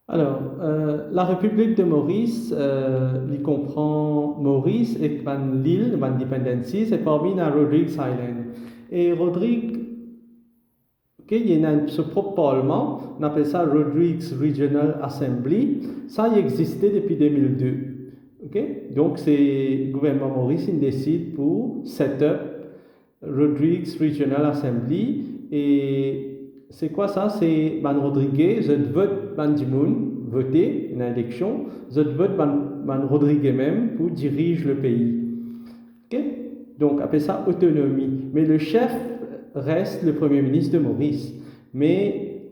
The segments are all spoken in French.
Alors, la République de Maurice, il comprend Maurice et l'île, l'indépendance, c'est parmi la Rodrigues Island. Et Rodrigues, ok, il y a ce propre parlement, on appelle ça Rodrigues Regional Assembly. Ça, il existait depuis 2002. Ok, donc c'est le gouvernement Maurice qui décide pour set up Rodrigues Regional Assembly. Et c'est quoi ça? C'est Ban Rodriguez, je vote Ban Dimoun, voter une élection, je vote Ban Rodriguez même pour diriger le pays. Ok? Donc, appelle ça autonomie. Mais le chef reste le premier ministre de Maurice. Mais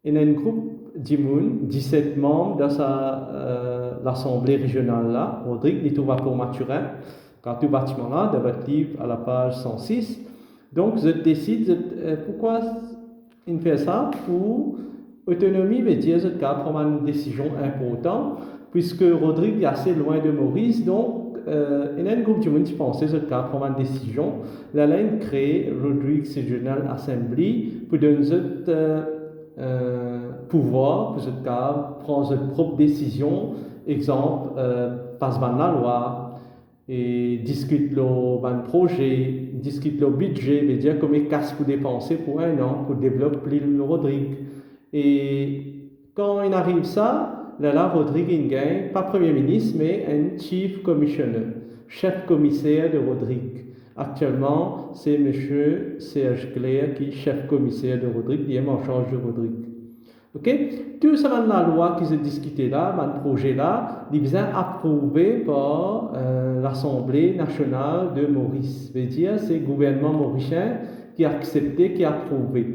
il y a un groupe Dimoun, 17 membres dans l'Assemblée régionale là, Rodrigue, il trouve pour Mathurin, quand tout bâtiment là, dans votre livre à la page 106. Donc, je décide, pourquoi il fait ça? Pour autonomie, veut dire que je prendre une décision importante, puisque Rodrigue est assez loin de Maurice, donc il y a un groupe de monde qui pensait que je prendre une décision. La laine crée Rodrigues Regional Assembly pour donner pouvoir pour ce cas prendre sa propre décision, exemple, passe la loi et discute le projet, discute le budget, veut dire combien de casse pour dépenser pour un an pour développer l'île Rodrigue. Et quand il arrive ça, là, Rodrigue il gagne pas premier ministre mais un chief commissioner, chef commissaire de Rodrigue. Actuellement, c'est M. Serge Claire qui est chef commissaire de Rodrigue, qui est en charge de Rodrigue. Ok? Tout ça, dans la loi qui s'est discutée là, dans le projet là, il est approuvé par l'Assemblée nationale de Maurice. Ça veut dire c'est le gouvernement mauricien qui a accepté, qui a approuvé.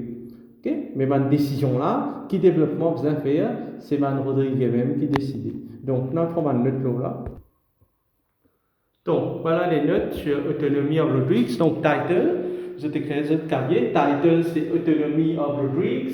Ok? Mais ma décision là, qui développement vous faire, c'est Mme Rodrigue même qui décide. Donc, nous prenons une note là. Donc, voilà les notes sur Autonomy of Rodrigues. Donc, title, je t'ai créé ce cahier. Title, c'est Autonomy of Rodrigues.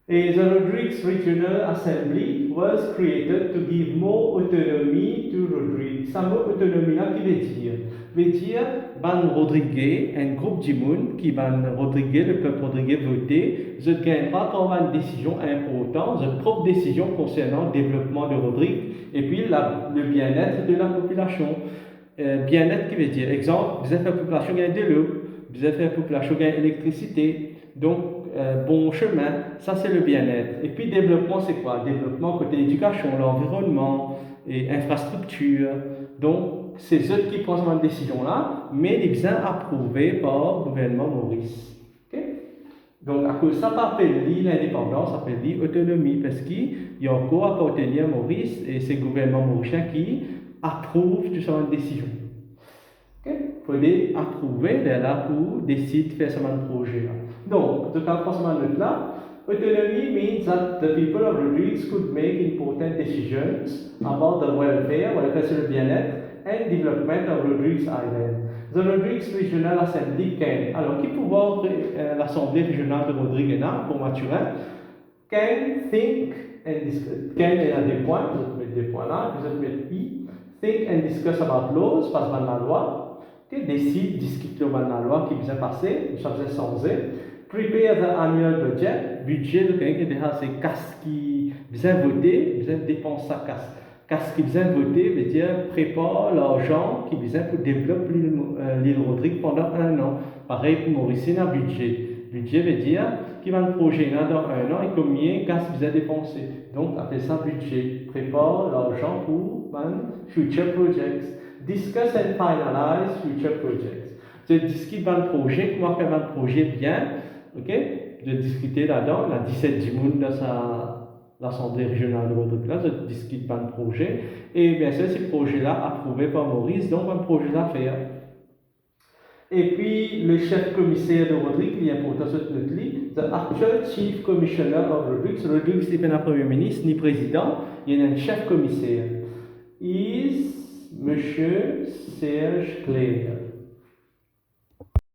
Et the Rodrigues Regional Assembly was created to give more autonomy to Rodrigues. Ça mot autonomie là qui veut dire? Veut dire, Ban Rodriguez, un groupe de monde qui Ban Rodriguez, le peuple Rodriguez voté, je gagnera comme une décision importante, une propre décision concernant le développement de Rodrigue et puis le bien-être de la population. Bien-être qui veut dire, exemple, vous avez la population gagne de l'eau, vous avez la population gagne l'électricité, donc bon chemin, ça c'est le bien-être. Et puis développement c'est quoi? Développement côté éducation, l'environnement et infrastructure. Donc c'est eux qui prennent cette décision-là, mais ils sont approuvés par le gouvernement Maurice. Okay? Donc à cause ça s'appelle l'indépendance, ça s'appelle l'autonomie, parce qu'il y a encore appartenu à Maurice et c'est le gouvernement mauricien qui approuve de cette décision. Okay? Pour les approuver, là pour décider de faire ce projet. Donc, de faire ce là, autonomy means that the people of Rodrigues could make important decisions about the welfare c'est le bien-être, and development of Rodrigues Island. The Rodrigues Regional Assembly can, alors qui pouvoir l'Assemblée régionale de Rodrigues pour Mathurin, can think and discuss, can il y a des points, vous mettez des points là, vous mettez I, think and discuss about laws, passe par la loi, décide, discute de la loi qui vient passer, ça faisait changer. Prepare the annual budget, donc c'est casse qui vient voter, vient dépenser sa casse. Casse qui vient voter veut dire prépare l'argent qui vient pour développer l'île Rodrigue pendant un an. Pareil pour Maurice, un budget. Budget veut dire qui va le projet là dans un an et combien casse vient dépenser. Donc, appelle ça budget. Prépare l'argent pour future projects. Discuss and finalize future projects. Je discute dans le projet, comment faire un projet bien, ok? Je discuter là-dedans, la 17 Jimoun dans l'Assemblée régionale de Rodrigue, là, je discute dans le projet, et bien sûr, ce projet-là approuvé par Maurice, donc un projet à faire. Et puis, le chef commissaire de Rodrigue, il est important cette note-là, the actual chief commissioner of Rodrigue, Rodrigue, c'est pas un premier ministre ni président, il y a un chef commissaire. Is Monsieur Serge Claire.